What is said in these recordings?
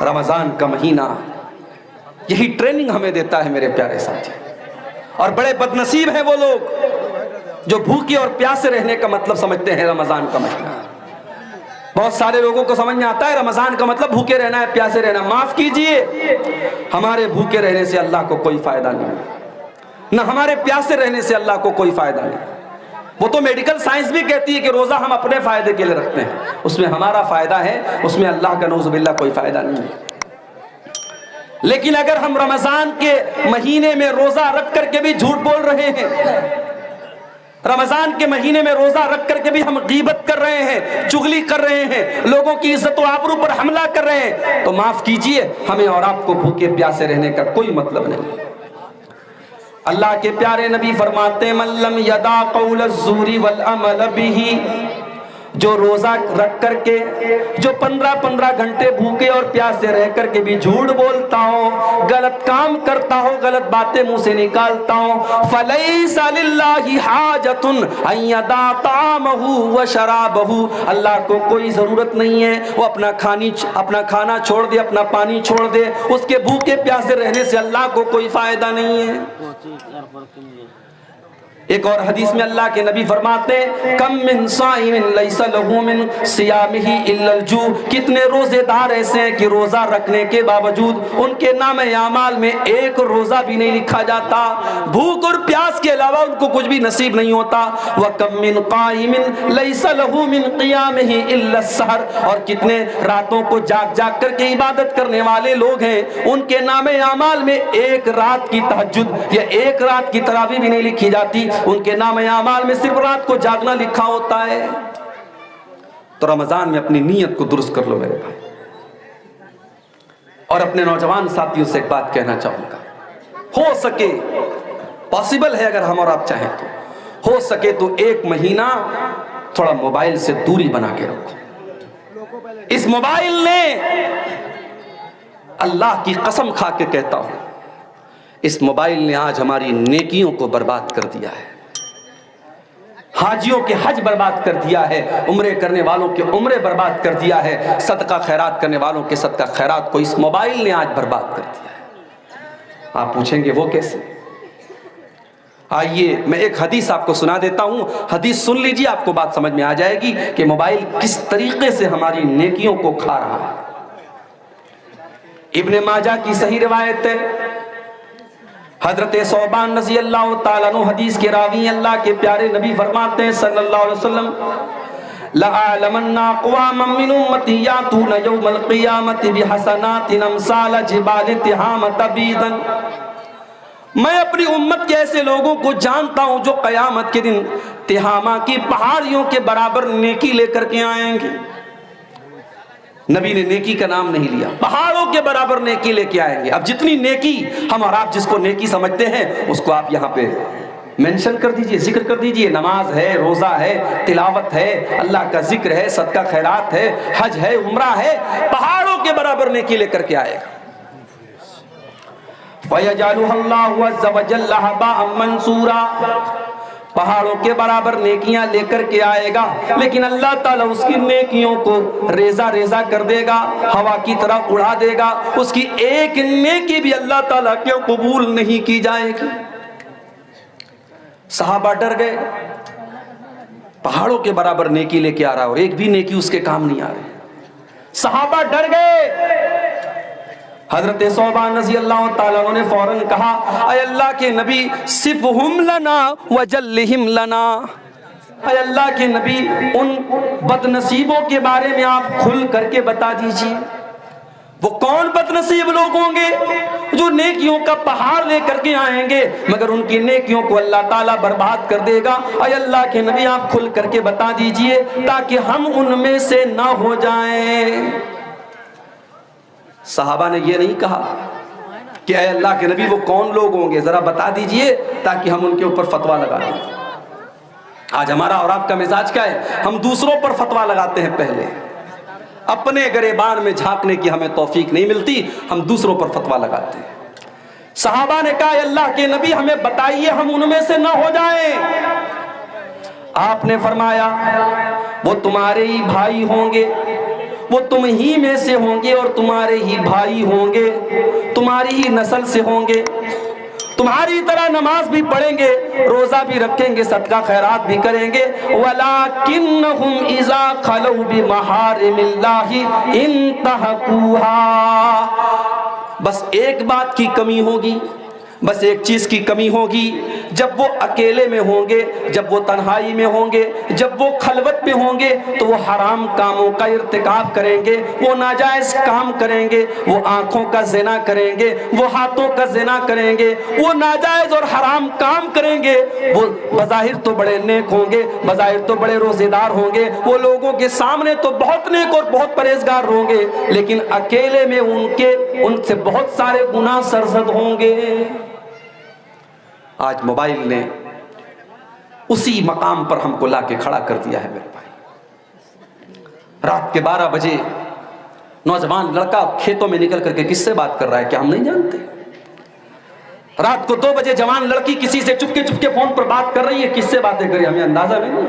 رمضان کا مہینہ یہی ٹریننگ ہمیں دیتا ہے میرے پیارے ساتھی. اور بڑے بدنصیب ہیں وہ لوگ جو بھوکے اور پیاسے رہنے کا مطلب سمجھتے ہیں رمضان کا مہینہ. بہت سارے لوگوں کو سمجھ میں آتا ہے رمضان کا مطلب بھوکے رہنا ہے, پیاسے رہنا. معاف کیجئے, ہمارے بھوکے رہنے سے اللہ کو کوئی فائدہ نہیں, نہ ہمارے پیاسے رہنے سے اللہ کو کوئی فائدہ نہیں. وہ تو میڈیکل سائنس بھی کہتی ہے کہ روزہ ہم اپنے فائدے کے لیے رکھتے ہیں, اس میں ہمارا فائدہ ہے, اس میں اللہ کا نعوذ باللہ کوئی فائدہ نہیں ہے. لیکن اگر ہم رمضان کے مہینے میں روزہ رکھ کر کے بھی جھوٹ بول رہے ہیں, رمضان کے مہینے میں روزہ رکھ کر کے بھی ہم غیبت کر رہے ہیں, چغلی کر رہے ہیں, لوگوں کی عزت و آبرو پر حملہ کر رہے ہیں, تو معاف کیجئے, ہمیں اور آپ کو بھوکے پیاسے رہنے کا کوئی مطلب نہیں. اللہ کے پیارے نبی فرماتے ہیں من لم یدع قول الزور والعمل به, جو روزہ رکھ کر کے, جو 15 گھنٹے بھوکے اور پیاسے رہ کر کے بھی جھوٹ بولتا ہو, غلط کام کرتا ہو, غلط باتیں منہ سے نکالتا ہو, فلیس للہ حاجۃ ان یدع طعامہ وشرابہ, اللہ کو کوئی ضرورت نہیں ہے وہ اپنا کھانا چھوڑ دے, اپنا پانی چھوڑ دے, اس کے بھوکے پیاسے رہنے سے اللہ کو کوئی فائدہ نہیں ہے. ایک اور حدیث میں اللہ کے نبی فرماتے ہیں کم من صائم لیس له من صیامہ الا الجوع, کتنے روزے دار ایسے ہیں کہ روزہ رکھنے کے باوجود ان کے نام اعمال میں ایک روزہ بھی نہیں لکھا جاتا, بھوک اور پیاس کے علاوہ ان کو کچھ بھی نصیب نہیں ہوتا. وکم من قائم لیس له من قیامہ الا السحر, اور کتنے راتوں کو جاگ جاگ کر کے عبادت کرنے والے لوگ ہیں, ان کے نام اعمال میں ایک رات کی تہجد یا ایک رات کی تراویح بھی نہیں لکھی جاتی, ان کے نام اعمال میں صرف رات کو جاگنا لکھا ہوتا ہے. تو رمضان میں اپنی نیت کو درست کر لو میرے بھائی. اور اپنے نوجوان ساتھیوں سے ایک بات کہنا چاہوں گا, ہو سکے, پاسبل ہے اگر ہم اور آپ چاہیں تو, ہو سکے تو ایک مہینہ تھوڑا موبائل سے دوری بنا کے رکھو. اس موبائل نے, اللہ کی قسم کھا کے کہتا ہوں, اس موبائل نے آج ہماری نیکیوں کو برباد کر دیا ہے, حاجیوں کے حج برباد کر دیا ہے, عمرے کرنے والوں کے عمرے برباد کر دیا ہے, صدقہ خیرات کرنے والوں کے صدقہ خیرات کو اس موبائل نے آج برباد کر دیا ہے. آپ پوچھیں گے وہ کیسے؟ آئیے میں ایک حدیث آپ کو سنا دیتا ہوں, حدیث سن لیجیے, آپ کو بات سمجھ میں آ جائے گی کہ موبائل کس طریقے سے ہماری نیکیوں کو کھا رہا ہے. ابن ماجہ کی صحیح روایت ہے, حضرت ثوبان رضی اللہ تعالیٰ عنہ حدیث کے راوی, اللہ کے پیارے نبی فرماتے ہیں صلی اللہ علیہ وسلم لَأَعْلَمَنَّ أَقْوَامًا مِّنْ أُمَّتِي يَأْتُونَ يَوْمَ الْقِيَامَةِ بِحَسَنَاتٍ أَمْثَالَ جِبَالِ تِہَامَةَ بِيضًا, میں اپنی امت کے ایسے لوگوں کو جانتا ہوں جو قیامت کے دن تہامہ کی پہاڑیوں کے برابر نیکی لے کر کے آئیں گے. نبی نے نیکی کا نام نہیں لیا, پہاڑوں کے برابر نیکی لے کے آئیں گے. اب جتنی نیکی ہم اور آپ جس کو نیکی سمجھتے ہیں اس کو آپ یہاں پہ مینشن کر دیجئے, ذکر کر دیجئے. نماز ہے, روزہ ہے, تلاوت ہے, اللہ کا ذکر ہے, صدقہ خیرات ہے, حج ہے, عمرہ ہے, پہاڑوں کے برابر نیکی لے کر کے آئے گا. وَيَجْعَلُهَا اللَّهُ عَزَّ وَجَلَّ هَبَاءً مَنْثُورًا, پہاڑوں کے برابر نیکیاں لے کر کے آئے گا, لیکن اللہ تعالیٰ اس کی نیکیوں کو ریزہ ریزہ کر دے گا, ہوا کی طرح اڑا دے گا. اس کی ایک نیکی بھی اللہ تعالیٰ کے قبول نہیں کی جائے گی. صحابہ ڈر گئے, پہاڑوں کے برابر نیکی لے کے آ رہا اور ایک بھی نیکی اس کے کام نہیں آ رہی. صحابہ ڈر گئے. حضرت ثوبان رضی اللہ تعالیٰ عنہ نے فوراً کہا اے اللہ کے نبی صفہم لنا وجلہم لنا, اے اللہ کے نبی ان بد نصیبوں کے بارے میں آپ کھل کر کے بتا دیجئے. وہ کون بد نصیب لوگ ہوں گے جو نیکیوں کا پہاڑ لے کر کے آئیں گے مگر ان کی نیکیوں کو اللہ تعالیٰ برباد کر دے گا. اے اللہ کے نبی آپ کھل کر کے بتا دیجئے تاکہ ہم ان میں سے نہ ہو جائیں. صحابہ نے یہ نہیں کہا کہ اے اللہ کے نبی وہ کون لوگ ہوں گے, ذرا بتا دیجئے تاکہ ہم ان کے اوپر فتویٰ لگا دیں. آج ہمارا اور آپ کا مزاج کیا ہے, ہم دوسروں پر فتویٰ لگاتے ہیں, پہلے اپنے گریبان میں جھانکنے کی ہمیں توفیق نہیں ملتی, ہم دوسروں پر فتویٰ لگاتے ہیں. صحابہ نے کہا اے اللہ کے نبی ہمیں بتائیے ہم ان میں سے نہ ہو جائیں. آپ نے فرمایا وہ تمہارے ہی بھائی ہوں گے, وہ تم ہی میں سے ہوں گے اور تمہارے ہی بھائی ہوں گے، تمہاری ہی نسل سے ہوں گے، تمہاری طرح نماز بھی پڑھیں گے، روزہ بھی رکھیں گے، صدقہ خیرات بھی کریں گے، وَلَكِنَّهُمْ إِذَا خَلَوْا بِمَحَارِمِ اللَّهِ انتهكوها۔ بس ایک بات کی کمی ہوگی، بس ایک چیز کی کمی ہوگی، جب وہ اکیلے میں ہوں گے، جب وہ تنہائی میں ہوں گے، جب وہ خلوت میں ہوں گے تو وہ حرام کاموں کا ارتکاب کریں گے، وہ ناجائز کام کریں گے، وہ آنکھوں کا زنا کریں گے، وہ ہاتھوں کا زنا کریں گے، وہ ناجائز اور حرام کام کریں گے۔ وہ بظاہر تو بڑے نیک ہوں گے، بظاہر تو بڑے روزے دار ہوں گے، وہ لوگوں کے سامنے تو بہت نیک اور بہت پرہیزگار ہوں گے، لیکن اکیلے میں ان سے بہت سارے گناہ سرزد ہوں گے۔ آج موبائل نے اسی مقام پر ہم کو لا کے کھڑا کر دیا ہے میرے بھائی۔ رات کے 12 بجے نوجوان لڑکا کھیتوں میں نکل کر کے کس سے بات کر رہا ہے کیا ہم نہیں جانتے؟ رات کو 2 بجے جوان لڑکی کسی سے چپکے چپکے فون پر بات کر رہی ہے، کس سے باتیں کر رہی ہے ہمیں اندازہ نہیں ہے۔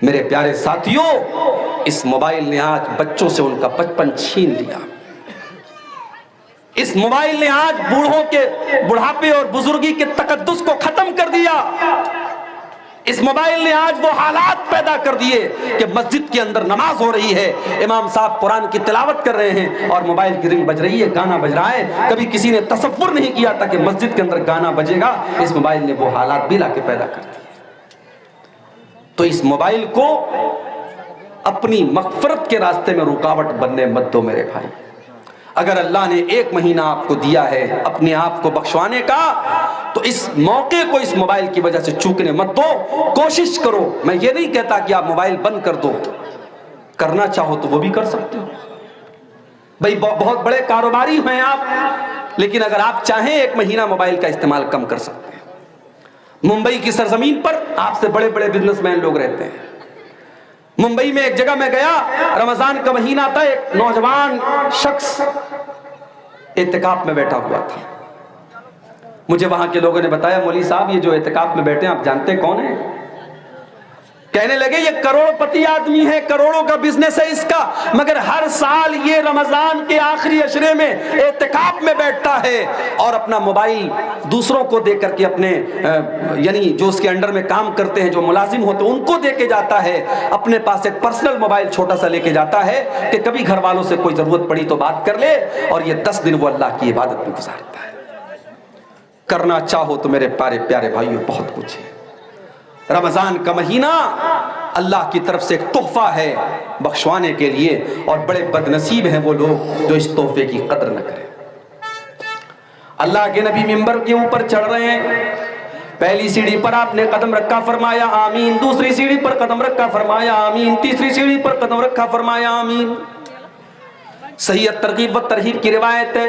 میرے پیارے ساتھیوں، اس موبائل نے آج بچوں سے ان کا بچپن چھین لیا۔ اس موبائل نے آج بوڑھوں کے بڑھاپے اور بزرگی کے تقدس کو ختم کر دیا۔ اس موبائل نے آج وہ حالات پیدا کر دیے کہ مسجد کے اندر نماز ہو رہی ہے، امام صاحب قرآن کی تلاوت کر رہے ہیں اور موبائل کی رنگ بج رہی ہے، گانا بج رہا ہے۔ کبھی کسی نے تصور نہیں کیا تھا کہ مسجد کے اندر گانا بجے گا۔ اس موبائل نے وہ حالات بھی لا کے پیدا کر دیے۔ تو اس موبائل کو اپنی مغفرت کے راستے میں رکاوٹ بننے مت دو میرے بھائی۔ اگر اللہ نے 1 مہینہ آپ کو دیا ہے اپنے آپ کو بخشوانے کا، تو اس موقع کو اس موبائل کی وجہ سے چوکنے مت دو۔ کوشش کرو، میں یہ نہیں کہتا کہ آپ موبائل بند کر دو، کرنا چاہو تو وہ بھی کر سکتے ہو بھائی، بہت بڑے کاروباری ہیں آپ، لیکن اگر آپ چاہیں 1 مہینہ موبائل کا استعمال کم کر سکتے ہیں۔ ممبئی کی سرزمین پر آپ سے بڑے بڑے بزنس مین لوگ رہتے ہیں۔ ممبئی میں ایک جگہ میں گیا، رمضان کا مہینہ تھا، ایک نوجوان شخص اعتکاف میں بیٹھا ہوا تھا۔ مجھے وہاں کے لوگوں نے بتایا، مولوی صاحب یہ جو اعتکاف میں بیٹھے ہیں آپ جانتے کون ہیں؟ کہنے لگے یہ کروڑ پتی آدمی ہے، کروڑوں کا بزنس ہے اس کا، مگر ہر سال یہ رمضان کے آخری عشرے میں اعتکاف میں بیٹھتا ہے اور اپنا موبائل دوسروں کو دے کر کے اپنے یعنی جو اس کے انڈر میں کام کرتے ہیں، جو ملازم ہوتے ہیں ان کو دے کے جاتا ہے، اپنے پاس ایک پرسنل موبائل چھوٹا سا لے کے جاتا ہے کہ کبھی گھر والوں سے کوئی ضرورت پڑی تو بات کر لے، اور یہ 10 دن وہ اللہ کی عبادت میں گزارتا ہے۔ کرنا چاہو تو میرے پیارے بھائیوں بہت کچھ ہے۔ رمضان کا مہینہ اللہ کی طرف سے ایک تحفہ ہے بخشوانے کے لیے، اور بڑے بدنصیب ہیں وہ لوگ جو اس تحفے کی قدر نہ کریں۔ اللہ کے نبی منبر کے اوپر چڑھ رہے ہیں، پہلی سیڑھی پر آپ نے قدم رکھا، فرمایا آمین، دوسری سیڑھی پر قدم رکھا، فرمایا آمین، تیسری سیڑھی پر قدم رکھا، فرمایا آمین۔ صحیح ترغیب و ترہیب کی روایت ہے،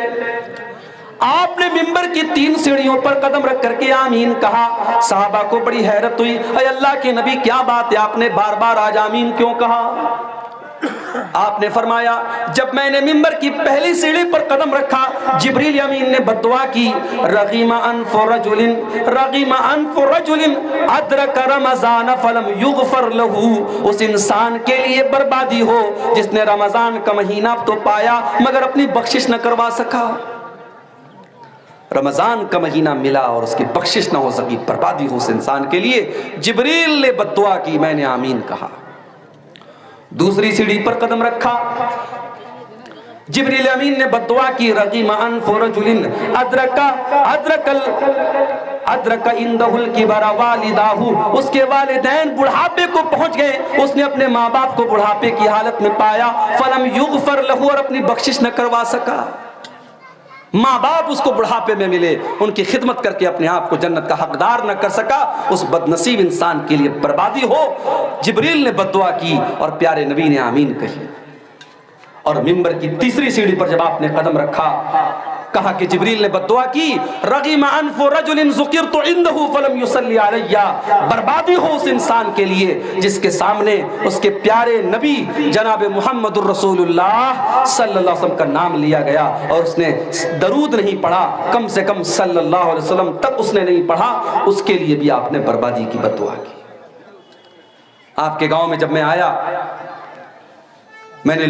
آپ نے منبر کی 3 سیڑھیوں پر قدم رکھ کر کے آمین کہا۔ صحابہ کو بڑی حیرت ہوئی، اے اللہ کے نبی کیا بات ہے، آپ نے بار بار آج آمین کیوں کہا؟ آپ نے فرمایا جب میں نے منبر کی پہلی سیڑھی پر قدم رکھا، جبریل امین نے بددعا کی، رغیم انف رجل ادرک رمضان فلم یغفر له، اس انسان کے لیے بربادی ہو جس نے رمضان کا مہینہ تو پایا مگر اپنی بخشش نہ کروا سکا۔ رمضان کا مہینہ ملا اور اس کی بخشش نہ ہو سکی، بربادی ہو اس انسان کے لیے۔ جبریل نے بددعا کی، میں نے آمین کہا۔ دوسری سیڑھی پر قدم رکھا، جبریل امین نے بددعا کی، رغیم انف رجل ادرک عندہ الکبر والداہ، اس کے والدین بڑھاپے کو پہنچ گئے، اس نے اپنے ماں باپ کو بڑھاپے کی حالت میں پایا، فلم یغفر لہ، اور اپنی بخشش نہ کروا سکا۔ ماں باپ اس کو بڑھاپے میں ملے، ان کی خدمت کر کے اپنے آپ کو جنت کا حقدار نہ کر سکا، اس بدنصیب انسان کے لیے بربادی ہو۔ جبریل نے بددعا کی اور پیارے نبی نے آمین کہی۔ اور منبر کی تیسری سیڑھی پر جب آپ نے قدم رکھا، کہا کہ جبریل نے بددعا کی، رغیم انف رجل ذکرت عنده فلم يصلي علی، بربادی ہو اس انسان کے لیے جس کے سامنے اس کے پیارے نبی جناب محمد الرسول اللہ صلی اللہ علیہ وسلم کا نام لیا گیا اور اس نے درود نہیں پڑھا، کم سے کم صلی اللہ علیہ وسلم تک اس نے نہیں پڑھا، اس کے لیے بھی آپ نے بربادی کی بددعا کی۔ آپ کے گاؤں میں جب میں آیا میں نے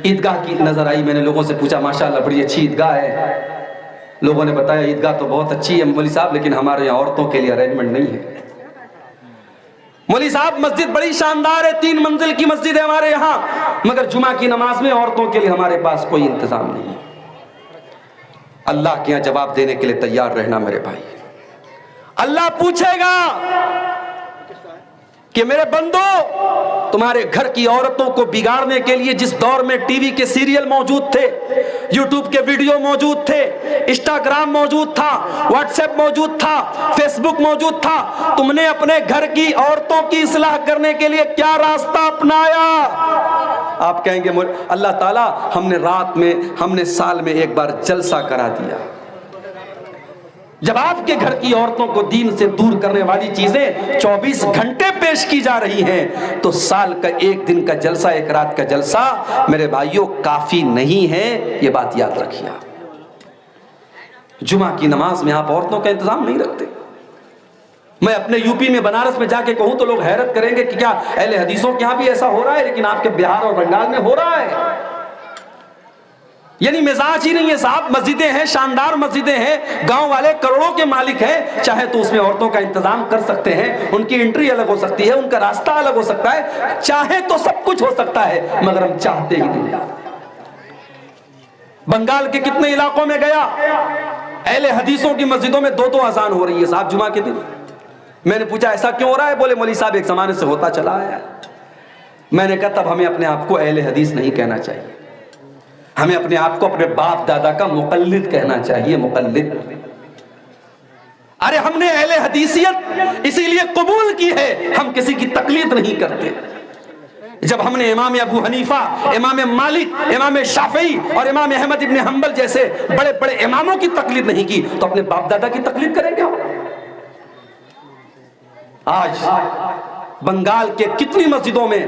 عیدگاہ کی نظر آئی, میں نے لوگوں سے پوچھا ماشاءاللہ بڑی اچھی عیدگاہ ہے. لوگوں نے بتایا عیدگاہ تو بہت اچھی ہے مولوی صاحب, لیکن ہمارے یہاں عورتوں کے لیے ارینجمنٹ نہیں ہے. مولوی صاحب مسجد بڑی شاندار ہے, 3 منزل کی مسجد ہے ہمارے یہاں, مگر جمعہ کی نماز میں عورتوں کے لیے ہمارے پاس کوئی انتظام نہیں ہے. اللہ کے یہاں جواب دینے کے لیے تیار رہنا میرے بھائی. اللہ پوچھے گا کہ میرے بندو تمہارے گھر کی عورتوں کو بگاڑنے کے لیے جس دور میں ٹی وی کے سیریل موجود تھے, یوٹیوب کے ویڈیو موجود تھے, انسٹاگرام موجود تھا, واٹس ایپ موجود تھا, فیس بک موجود تھا, تم نے اپنے گھر کی عورتوں کی اصلاح کرنے کے لیے کیا راستہ اپنایا؟ آپ کہیں گے اللہ تعالیٰ ہم نے سال میں ایک بار جلسہ کرا دیا. جب آپ کے گھر کی عورتوں کو دین سے دور کرنے والی چیزیں 24 گھنٹے پیش کی جا رہی ہیں تو سال کا 1 دن کا جلسہ, 1 رات کا جلسہ میرے بھائیوں کافی نہیں ہے. یہ بات یاد رکھیے. جمعہ کی نماز میں آپ عورتوں کا انتظام نہیں رکھتے. میں اپنے یو پی میں بنارس میں جا کے کہوں تو لوگ حیرت کریں گے کہ کیا اہل حدیثوں کے ہاں بھی ایسا ہو رہا ہے, لیکن آپ کے بہار اور بنگال میں ہو رہا ہے. یعنی مزاج ہی نہیں ہے صاحب. مسجدیں ہیں, شاندار مسجدیں ہیں, گاؤں والے کروڑوں کے مالک ہیں, چاہے تو اس میں عورتوں کا انتظام کر سکتے ہیں, ان کی انٹری الگ ہو سکتی ہے, ان کا راستہ الگ ہو سکتا ہے, چاہے تو سب کچھ ہو سکتا ہے, مگر ہم چاہتے ہی نہیں. بنگال کے کتنے علاقوں میں گیا, اہل حدیثوں کی مسجدوں میں 2 اذان ہو رہی ہے صاحب جمعہ کے دن. میں نے پوچھا ایسا کیوں ہو رہا ہے؟ بولے مولوی صاحب ایک زمانے سے ہوتا چلا آیا ہے. میں نے کہا تب ہمیں اپنے آپ کو اہل حدیث نہیں کہنا چاہیے, ہمیں اپنے آپ کو اپنے باپ دادا کا مقلد کہنا چاہیے. مقلد, ارے ہم نے اہل حدیثیت اسی لیے قبول کی ہے, ہم کسی کی تقلید نہیں کرتے. جب ہم نے امام ابو حنیفہ, امام مالک, امام شافعی اور امام احمد ابن حنبل جیسے بڑے بڑے اماموں کی تقلید نہیں کی تو اپنے باپ دادا کی تقلید کریں گے ہم؟ آج بنگال کے کتنی مسجدوں میں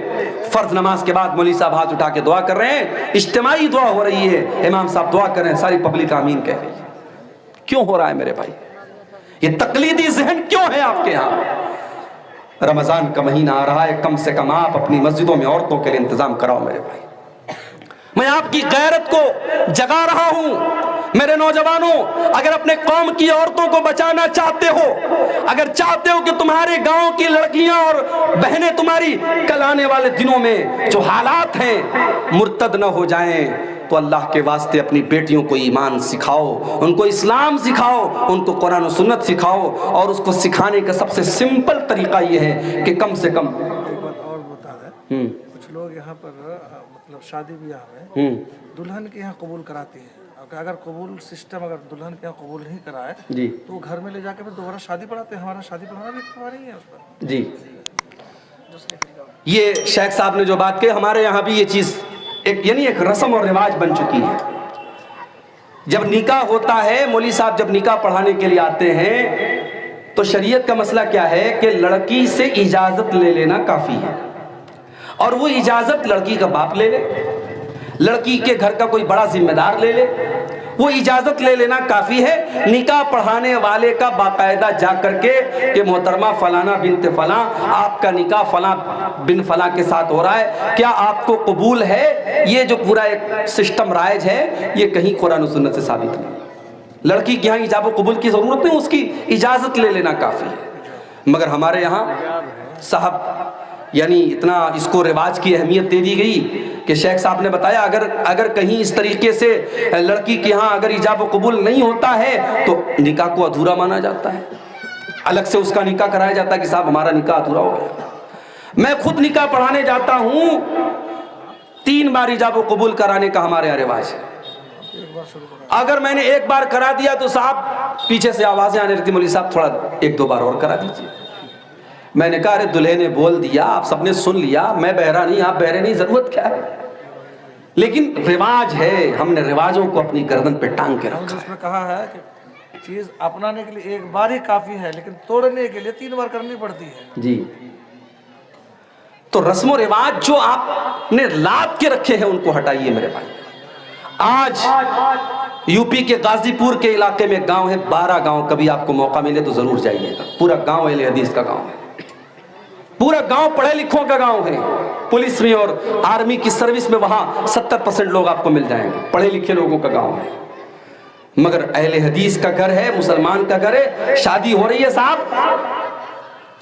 فرض نماز کے بعد مولوی صاحب ہاتھ اٹھا کے دعا کر رہے ہیں, اجتماعی دعا ہو رہی ہے, امام صاحب دعا کر رہے ہیں, ساری پبلک آمین کہہ رہی ہے. کیوں ہو رہا ہے میرے بھائی؟ یہ تقلیدی ذہن کیوں ہے آپ کے ہاں؟ رمضان کا مہینہ آ رہا ہے, کم سے کم آپ اپنی مسجدوں میں عورتوں کے لیے انتظام کراؤ میرے بھائی. میں آپ کی غیرت کو جگا رہا ہوں. میرے نوجوانوں, اگر اپنے قوم کی عورتوں کو بچانا چاہتے ہو, اگر چاہتے ہو کہ تمہارے گاؤں کی لڑکیاں اور بہنیں تمہاری کل آنے والے دنوں میں جو حالات ہیں مرتد نہ ہو جائیں, تو اللہ کے واسطے اپنی بیٹیوں کو ایمان سکھاؤ, ان کو اسلام سکھاؤ, ان کو قرآن و سنت سکھاؤ. اور اس کو سکھانے کا سب سے سمپل طریقہ یہ ہے کہ کم سے کم ایک بات اور بتا ہے, کچھ لوگ یہاں پر مطلب شادی بیاہ میں دلہن کے یہاں قبول کراتے ہیں. اگر قبول سسٹم اگر دلہن کے یہاں قبول نہیں کرائے جی تو گھر میں لے جا کے دوبارہ شادی پڑھاتے ہیں. ہمارا شادی پڑھانا بھی کروا رہی ہے اس پر. جی, یہ شیخ صاحب نے جو بات کہی, ہمارے یہاں بھی یہ چیز ایک رسم اور رواج بن چکی ہے. جب نکاح ہوتا ہے, مولوی صاحب جب نکاح پڑھانے کے لیے آتے ہیں تو شریعت کا مسئلہ کیا ہے کہ لڑکی سے اجازت لے لینا کافی ہے, اور وہ اجازت لڑکی کا باپ لے لے, لڑکی کے گھر کا کوئی بڑا ذمہ دار لے لے, وہ اجازت لے لینا کافی ہے. نکاح پڑھانے والے کا باقاعدہ جا کر کے کہ محترمہ فلانا بنت فلاں, آپ کا نکاح فلاں بن فلاں کے ساتھ ہو رہا ہے, کیا آپ کو قبول ہے؟ یہ جو پورا ایک سسٹم رائج ہے یہ کہیں قرآن و سنت سے ثابت نہیں. لڑکی کے یہاں ایجاب و قبول کی ضرورت نہیں, اس کی اجازت لے لینا کافی ہے. مگر ہمارے یہاں صاحب یعنی اتنا اس کو رواج کی اہمیت دے دی گئی کہ شیخ صاحب نے بتایا اگر کہیں اس طریقے سے لڑکی کے ہاں اگر ایجاب و قبول نہیں ہوتا ہے تو نکاح کو ادھورا مانا جاتا ہے, الگ سے اس کا نکاح کرایا جاتا ہے کہ صاحب ہمارا نکاح ادھورا ہو گیا. میں خود نکاح پڑھانے جاتا ہوں, 3 بار ایجاب و قبول کرانے کا ہمارے یہاں رواج ہے. اگر میں نے 1 بار کرا دیا تو صاحب پیچھے سے آوازیں آنے رہتی, مولوی صاحب تھوڑا 1-2 بار اور کرا دیجیے. میں نے کہا ارے دلہے نے بول دیا, آپ سب نے سن لیا, میں بہرا نہیں, آپ بہرے نہیں, ضرورت کیا ہے؟ لیکن رواج ہے, ہم نے رواجوں کو اپنی گردن پہ ٹانگ کے رکھا ہے. اس میں کہا ہے کہ چیز اپنانے کے لیے 1 بار ہی کافی ہے, لیکن توڑنے کے لیے 3 بار کرنی پڑتی ہے. جی, تو رسم و رواج جو آپ نے لاد کے رکھے ہیں ان کو ہٹائیے میرے بھائی. آج یو پی کے غازی پور کے علاقے میں گاؤں ہے, 12 گاؤں, کبھی آپ کو موقع ملے تو ضرور جائیے گا. پورا گاؤں اہل حدیث کا گاؤں ہے, پورا گاؤں پڑھے لکھوں کا گاؤں ہے، پولیس میں اور آرمی کی سروس میں وہاں 70% لوگ آپ کو مل جائیں گے، پڑھے لکھے لوگوں کا گاؤں ہے، مگر اہل حدیث کا گھر ہے، مسلمان کا گھر ہے، شادی ہو رہی ہے صاحب،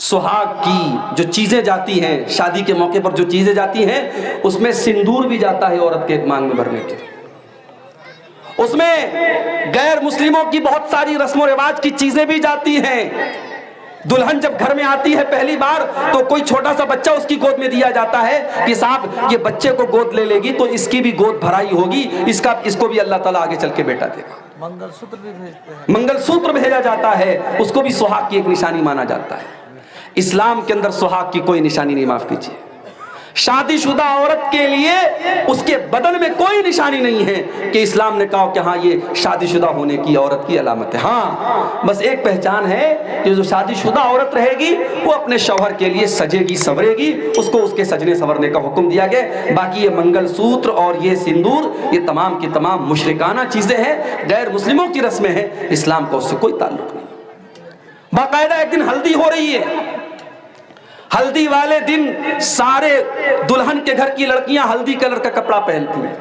سہاگ کی جو چیزیں جاتی ہیں، شادی کے موقع پر جو چیزیں جاتی ہیں، اس میں سندور بھی جاتا ہے عورت کے مانگ میں بھرنے کے، اس میں غیر مسلموں کی بہت ساری رسم و رواج کی چیزیں بھی جاتی ہیں۔ دلہن جب گھر میں آتی ہے پہلی بار تو کوئی چھوٹا سا بچہ اس کی گود میں دیا جاتا ہے کہ صاحب یہ بچے کو گود لے گی تو اس کی بھی گود بھرائی ہوگی، اس کو بھی اللہ تعالیٰ آگے چل کے بیٹا دے گا۔ منگل سوتر بھی بھیجتے ہیں، منگل سوتر بھیجا جاتا ہے، اس کو بھی سہاگ کی ایک نشانی مانا جاتا ہے۔ اسلام کے اندر سہاگ کی کوئی نشانی نہیں، معاف کیجیے، شادی شدہ عورت کے لیے اس کے بدن میں کوئی نشانی نہیں ہے کہ اسلام نے کہا کہ ہاں یہ شادی شدہ ہونے کی عورت کی علامت ہے۔ ہاں بس ایک پہچان ہے کہ جو شادی شدہ عورت رہے گی وہ اپنے شوہر کے لیے سجے گی سورے گی، اس کو اس کے سجنے سورنے کا حکم دیا گیا۔ باقی یہ منگل سوتر اور یہ سندور یہ تمام کی تمام مشرکانہ چیزیں ہیں، غیر مسلموں کی رسمیں ہیں، اسلام کا اس سے کوئی تعلق نہیں۔ باقاعدہ ایک دن ہلدی ہو رہی ہے، ہلدی والے دن سارے دلہن کے گھر کی لڑکیاں ہلدی کلر کا کپڑا پہنتی ہیں۔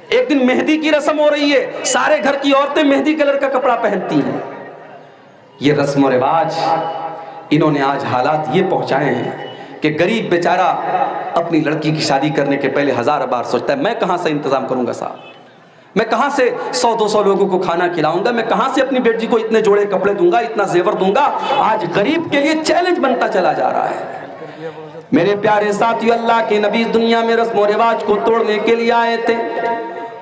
ایک دن مہندی کی رسم ہو رہی ہے، سارے گھر کی عورتیں مہندی کلر کا کپڑا پہنتی ہیں۔ یہ رسم و رواج انہوں نے آج حالات یہ پہنچائے ہیں کہ غریب بیچارہ اپنی لڑکی کی شادی کرنے کے پہلے 1000 بار سوچتا ہے میں کہاں سے انتظام کروں گا صاحب، میں کہاں سے 100-200 لوگوں کو کھانا کھلاؤں گا، میں کہاں سے اپنی بیٹی کو اتنے جوڑے کپڑے دوں گا، اتنا زیور دوں گا۔ آج غریب کے لیے چیلنج بنتا چلا جا رہا ہے۔ میرے پیارے ساتھیو، اللہ کے نبی دنیا میں رسم و رواج کو توڑنے کے لیے آئے تھے۔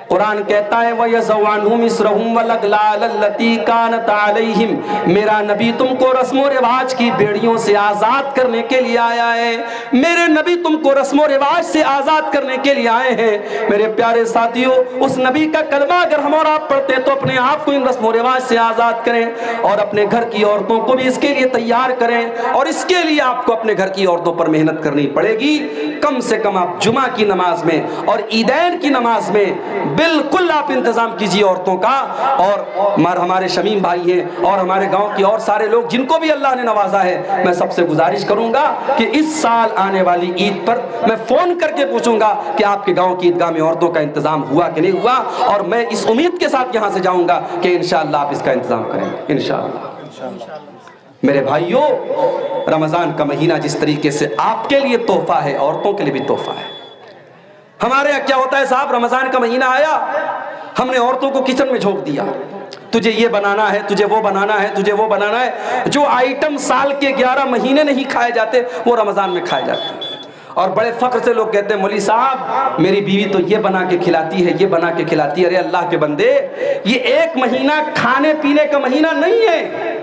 قرآن کہتا ہے وَيَضَعُ عَنْهُمْ إِصْرَهُمْ وَالْأَغْلَالَ الَّتِي كَانَتْ عَلَيْهِمْ، میرا نبی تم کو رسم و رواج کی بیڑیوں سے آزاد کرنے کے لیے آیا ہے، میرے نبی تم کو رسم و رواج سے آزاد کرنے کے لیے آئے ہیں۔ میرے پیارے ساتھیو، اس نبی کا کلمہ اگر ہم اور آپ پڑھتے تو اپنے آپ کو ان رسم و رواج سے آزاد کریں اور اپنے گھر کی عورتوں کو بھی اس کے لیے تیار کریں، اور اس کے لیے آپ کو اپنے گھر کی عورتوں پر محنت کرنی پڑے گی۔ کم سے کم آپ جمعہ کی نماز میں اور عیدین کی نماز میں بالکل آپ انتظام کیجئے عورتوں کا۔ اور ہمارے شمیم بھائی ہیں اور ہمارے گاؤں کی اور سارے لوگ جن کو بھی اللہ نے نوازا ہے، میں سب سے گزارش کروں گا کہ اس سال آنے والی عید پر میں فون کر کے پوچھوں گا کہ آپ کے گاؤں کی عیدگاہ میں عورتوں کا انتظام ہوا کہ نہیں ہوا، اور میں اس امید کے ساتھ یہاں سے جاؤں گا کہ انشاءاللہ آپ اس کا انتظام کریں گے انشاءاللہ۔ میرے بھائیوں، رمضان کا مہینہ جس طریقے سے آپ کے لیے تحفہ ہے، عورتوں کے لیے بھی تحفہ ہے۔ ہمارے یہاں کیا ہوتا ہے صاحب، رمضان کا مہینہ آیا، ہم نے عورتوں کو کچن میں جھونک دیا، تجھے یہ بنانا ہے، تجھے وہ بنانا ہے، تجھے وہ بنانا ہے۔ جو آئٹم سال کے 11 مہینے نہیں کھائے جاتے وہ رمضان میں کھائے جاتے ہیں، اور بڑے فخر سے لوگ کہتے ہیں مولوی صاحب میری بیوی تو یہ بنا کے کھلاتی ہے، یہ بنا کے کھلاتی ہے۔ ارے اللہ کے بندے، یہ ایک مہینہ کھانے پینے کا مہینہ نہیں ہے،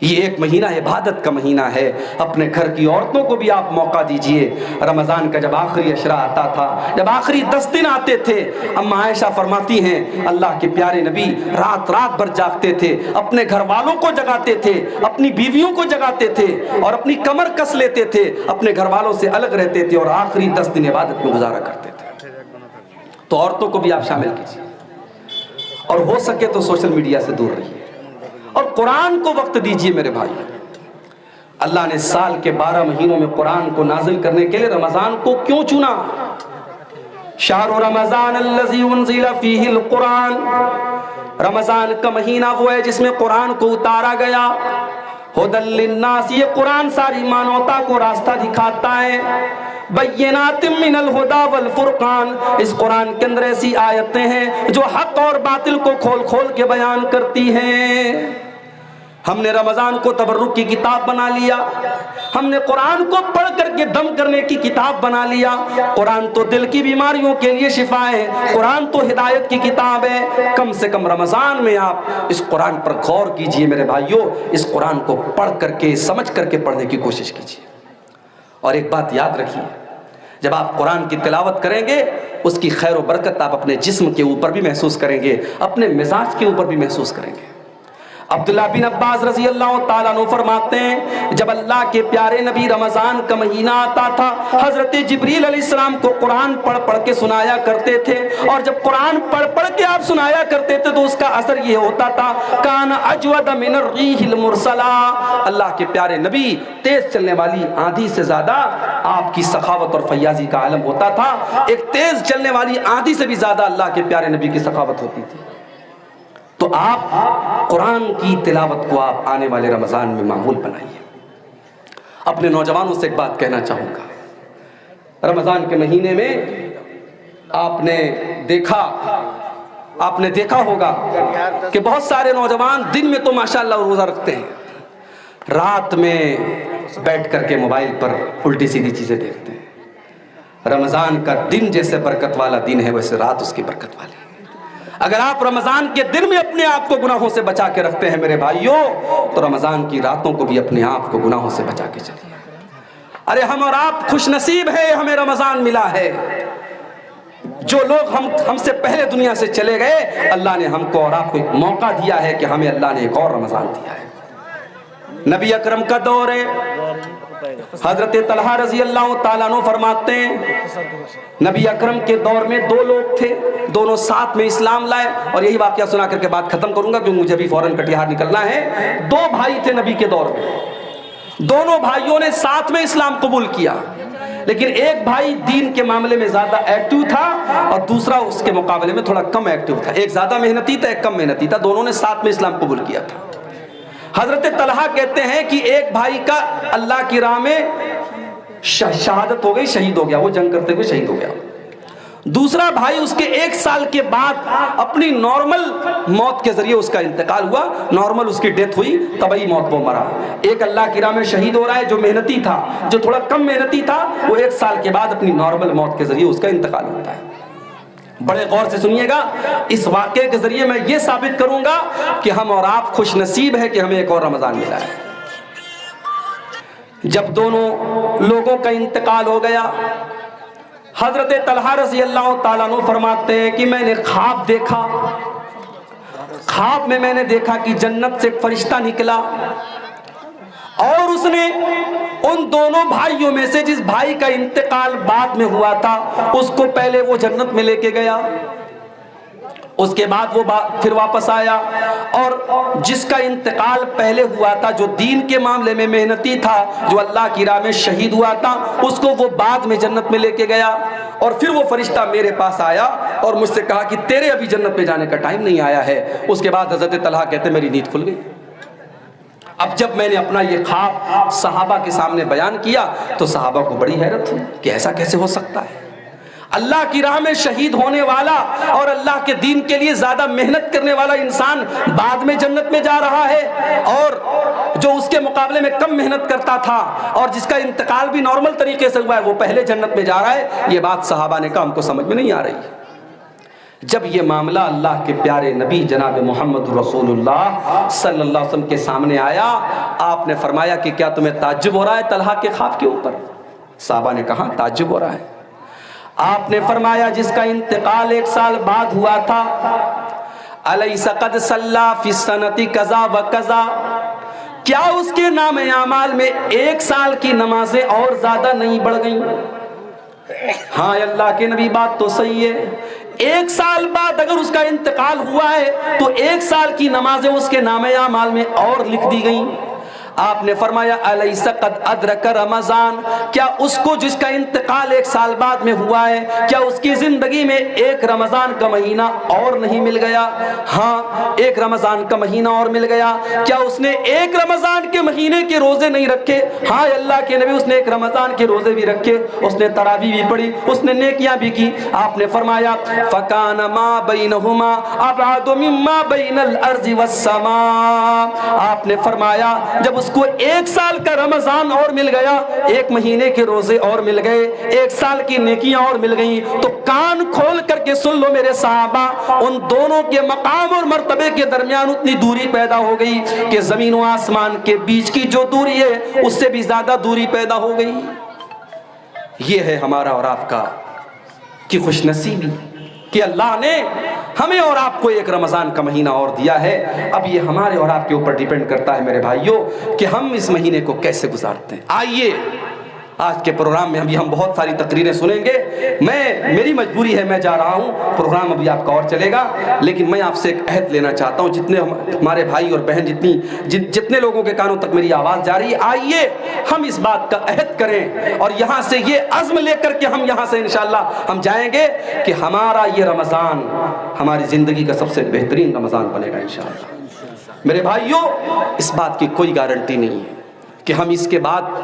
یہ ایک مہینہ عبادت کا مہینہ ہے۔ اپنے گھر کی عورتوں کو بھی آپ موقع دیجئے۔ رمضان کا جب آخری عشرہ آتا تھا، جب آخری 10 دن آتے تھے، اماں عائشہ فرماتی ہیں اللہ کے پیارے نبی رات رات بھر جاگتے تھے، اپنے گھر والوں کو جگاتے تھے، اپنی بیویوں کو جگاتے تھے، اور اپنی کمر کس لیتے تھے، اپنے گھر والوں سے الگ رہتے تھے، اور آخری 10 دن عبادت میں گزارا کرتے تھے۔ تو عورتوں کو بھی آپ شامل کیجئے، اور ہو سکے تو سوشل میڈیا سے دور رہیے، اور قرآن کو وقت دیجئے۔ میرے بھائی، اللہ نے سال کے 12 مہینوں میں قرآن کو نازل کرنے کے لیے رمضان کو کیوں چنا؟ شہر رمضان الذی انزل فیہ القرآن، رمضان کا مہینہ وہ ہے جس میں قرآن کو اتارا گیا۔ ھدی للناس، یہ قرآن ساری مانوتا کو راستہ دکھاتا ہے۔ بینات من الہدی والفرقان، اس قرآن کے اندر ایسی آیتیں ہیں جو حق اور باطل کو کھول کھول کے بیان کرتی ہیں۔ ہم نے رمضان کو تبرک کی کتاب بنا لیا، ہم نے قرآن کو پڑھ کر کے دم کرنے کی کتاب بنا لیا۔ قرآن تو دل کی بیماریوں کے لیے شفا ہے، قرآن تو ہدایت کی کتاب ہے۔ کم سے کم رمضان میں آپ اس قرآن پر غور کیجئے میرے بھائیوں، اس قرآن کو پڑھ کر کے سمجھ کر کے پڑھنے کی کوشش کیجئے۔ اور ایک بات یاد رکھیے، جب آپ قرآن کی تلاوت کریں گے اس کی خیر و برکت آپ اپنے جسم کے اوپر بھی محسوس کریں گے، اپنے مزاج کے اوپر بھی محسوس کریں گے۔ عبداللہ بن عباس رضی اللہ تعالیٰ عنہ فرماتے ہیں جب اللہ کے پیارے نبی رمضان کا مہینہ آتا تھا حضرت جبریل علیہ السلام کو قرآن پڑھ پڑھ کے سنایا کرتے تھے، اور جب قرآن پڑھ پڑھ کے آپ سنایا کرتے تھے تو اس کا اثر یہ ہوتا تھا کان اجود من الریح المرسلہ، اللہ کے پیارے نبی تیز چلنے والی آندھی سے زیادہ آپ کی سخاوت اور فیاضی کا عالم ہوتا تھا، ایک تیز چلنے والی آندھی سے بھی زیادہ اللہ کے پیارے نبی کی سخاوت ہوتی تھی۔ تو آپ قرآن کی تلاوت کو آپ آنے والے رمضان میں معمول بنائیے۔ اپنے نوجوانوں سے ایک بات کہنا چاہوں گا، رمضان کے مہینے میں آپ نے دیکھا ہوگا کہ بہت سارے نوجوان دن میں تو ماشاءاللہ روزہ رکھتے ہیں، رات میں بیٹھ کر کے موبائل پر الٹی سیدھی چیزیں دیکھتے ہیں۔ رمضان کا دن جیسے برکت والا دن ہے ویسے رات اس کی برکت والی ہے۔ اگر آپ رمضان کے دن میں اپنے آپ کو گناہوں سے بچا کے رکھتے ہیں میرے بھائیوں، تو رمضان کی راتوں کو بھی اپنے آپ کو گناہوں سے بچا کے چلیے۔ ارے ہم اور آپ خوش نصیب ہے، ہمیں رمضان ملا ہے۔ جو لوگ ہم سے پہلے دنیا سے چلے گئے، اللہ نے ہم کو اور آپ کو ایک موقع دیا ہے کہ ہمیں اللہ نے ایک اور رمضان دیا ہے۔ نبی اکرم کا دور ہے، حضرت طلحہ رضی اللہ تعالیٰ عنہ فرماتے ہیں نبی اکرم کے دور میں دو لوگ تھے، دونوں ساتھ میں اسلام لائے، اور یہی واقعہ سنا کر کے بات ختم کروں گا کیونکہ مجھے بھی فوراً کٹیہار نکلنا ہے۔ دو بھائی تھے نبی کے دور میں، دونوں بھائیوں نے ساتھ میں اسلام قبول کیا، لیکن ایک بھائی دین کے معاملے میں زیادہ ایکٹیو تھا اور دوسرا اس کے مقابلے میں تھوڑا کم ایکٹیو تھا۔ ایک زیادہ محنتی تھا، ایک کم محنتی تھا، دونوں نے ساتھ میں اسلام قبول کیا تھا۔ حضرت طلحہ کہتے ہیں کہ ایک بھائی کا اللہ کی راہ میں شہادت ہو گئی، شہید ہو گیا، وہ جنگ کرتے ہوئے شہید ہو گیا۔ دوسرا بھائی اس کے 1 سال کے بعد اپنی نارمل موت کے ذریعے اس کا انتقال ہوا، نارمل اس کی ڈیتھ ہوئی، طبعی موت وہ مرا۔ ایک اللہ کی راہ میں شہید ہو رہا ہے جو محنتی تھا، جو تھوڑا کم محنتی تھا، وہ 1 سال کے بعد اپنی نارمل موت کے ذریعے اس کا انتقال ہوتا ہے۔ بڑے غور سے سنیے گا، اس واقعے کے ذریعے میں یہ ثابت کروں گا کہ ہم اور آپ خوش نصیب ہے کہ ہمیں ایک اور رمضان ملا ہے۔ جب دونوں لوگوں کا انتقال ہو گیا، حضرت طلحہ رضی اللہ تعالیٰ عنہ فرماتے ہیں کہ میں نے خواب دیکھا، خواب میں نے دیکھا کہ جنت سے ایک فرشتہ نکلا اور اس نے ان دونوں بھائیوں میں سے جس بھائی کا انتقال بعد میں ہوا تھا اس کو پہلے وہ جنت میں لے کے گیا، اس کے بعد وہ پھر واپس آیا، اور جس کا انتقال پہلے ہوا تھا، جو دین کے معاملے میں محنتی تھا، جو اللہ کی راہ میں شہید ہوا تھا، اس کو وہ بعد میں جنت میں لے کے گیا۔ اور پھر وہ فرشتہ میرے پاس آیا اور مجھ سے کہا کہ تیرے ابھی جنت میں جانے کا ٹائم نہیں آیا ہے۔ اس کے بعد حضرت طلحہ کہتے میری نیند کھل گئی۔ اب جب میں نے اپنا یہ خواب صحابہ کے سامنے بیان کیا تو صحابہ کو بڑی حیرت ہوئی کہ ایسا کیسے ہو سکتا ہے، اللہ کی راہ میں شہید ہونے والا اور اللہ کے دین کے لیے زیادہ محنت کرنے والا انسان بعد میں جنت میں جا رہا ہے، اور جو اس کے مقابلے میں کم محنت کرتا تھا اور جس کا انتقال بھی نارمل طریقے سے ہوا ہے وہ پہلے جنت میں جا رہا ہے۔ یہ بات صحابہ نے کہا ہم کو سمجھ میں نہیں آ رہی۔ جب یہ معاملہ اللہ کے پیارے نبی جناب محمد رسول اللہ صلی اللہ علیہ وسلم کے سامنے آیا، آپ نے فرمایا کہ کیا تمہیں تعجب ہو رہا ہے طلحہ کے خواب کے اوپر؟ صحابہ نے کہا تعجب ہو رہا ہے۔ آپ نے فرمایا جس کا انتقال 1 سال بعد ہوا تھا، الیس قد صلی فی السنۃ کذا و کذا، کیا اس کے نام اعمال میں 1 سال کی نمازیں اور زیادہ نہیں بڑھ گئیں؟ ہاں اللہ کے نبی بات تو صحیح ہے، 1 سال بعد اگر اس کا انتقال ہوا ہے تو 1 سال کی نمازیں اس کے نام اعمال میں اور لکھ دی گئیں۔ آپ نے فرمایا الیس قد ادرک رمضان، کیا اس کو جس کا انتقال 1 سال بعد میں ہوا ہے، کیا اس کی زندگی میں 1 رمضان کا مہینہ اور نہیں مل گیا؟ ہاں 1 رمضان کا مہینہ اور مل گیا۔ کیا اس نے 1 رمضان کے مہینے کے روزے نہیں رکھے؟ ہاں اللہ کے نبی اس نے 1 رمضان کے روزے بھی رکھے، اس نے تراویح بھی پڑھی، اس نے نیکیاں بھی کی۔ آپ نے فرمایا فکان ما بینہما ابعد مما بین الارض والسماء، آپ نے فرمایا جب اس کو 1 سال کا رمضان اور مل گیا، 1 مہینے کے روزے اور مل گئے، 1 سال کی نیکیاں اور مل گئیں، تو کان کھول کر کے سن لو میرے صحابہ، ان دونوں کے مقام اور مرتبے کے درمیان اتنی دوری پیدا ہو گئی کہ زمین و آسمان کے بیچ کی جو دوری ہے اس سے بھی زیادہ دوری پیدا ہو گئی۔ یہ ہے ہمارا اور آپ کا کی خوش نصیبی کہ اللہ نے ہمیں اور آپ کو ایک رمضان کا مہینہ اور دیا ہے. اب یہ ہمارے اور آپ کے اوپر ڈیپینڈ کرتا ہے میرے بھائیوں کہ ہم اس مہینے کو کیسے گزارتے ہیں. آئیے آج کے پروگرام میں ہم بہت ساری تقریریں سنیں گے. میری مجبوری ہے، میں جا رہا ہوں، پروگرام ابھی آپ کا اور چلے گا، لیکن میں آپ سے ایک عہد لینا چاہتا ہوں. جتنے ہمارے بھائی اور بہن جتنے لوگوں کے کانوں تک میری آواز جا رہی ہے، آئیے ہم اس بات کا عہد کریں اور یہاں سے یہ عزم لے کر کے ہم یہاں سے انشاءاللہ ہم جائیں گے کہ ہمارا یہ رمضان ہماری زندگی کا سب سے بہترین رمضان بنے گا انشاءاللہ. میرے بھائیوں، اس بات کی کوئی گارنٹی نہیں ہے کہ ہم اس کے بعد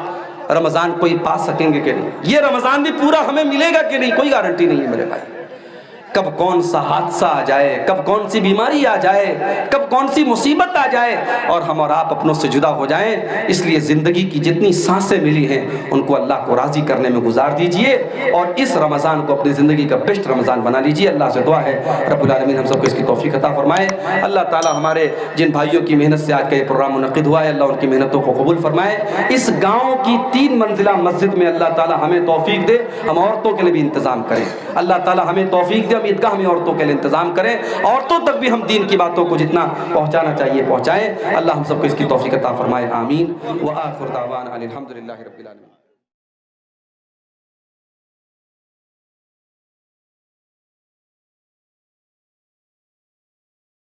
رمضان کوئی پا سکیں گے کہ نہیں. یہ رمضان بھی پورا ہمیں ملے گا کہ نہیں، کوئی گارنٹی نہیں ہے میرے بھائی. کب کون سا حادثہ آ جائے، کب کون سی بیماری آ جائے، کب کون سی مصیبت آ جائے اور ہم اور آپ اپنوں سے جدا ہو جائیں. اس لیے زندگی کی جتنی سانسیں ملی ہیں ان کو اللہ کو راضی کرنے میں گزار دیجئے اور اس رمضان کو اپنی زندگی کا بیسٹ رمضان بنا لیجئے. اللہ سے دعا ہے رب العالمین ہم سب کو اس کی توفیق عطا فرمائے. اللہ تعالی ہمارے جن بھائیوں کی محنت سے آج کا یہ پروگرام منعقد ہوا ہے، اللہ ان کی محنتوں کو قبول فرمائے. اس گاؤں کی 3 منزلہ مسجد میں اللہ تعالی ہمیں توفیق دے، ہم عورتوں کے لیے بھی انتظام کریں. اللہ تعالی ہمیں توفیق دے، ہم عیدگاہ میں عورتوں کے لیے انتظام کریں، عورتوں تک بھی ہم دین کی باتوں کو جتنا پہنچانا چاہیے پہنچائیں. اللہ ہم سب کو اس کی توفیق عطا فرمائے. آمین. وآخر دعوانا الحمدللہ رب العالمین.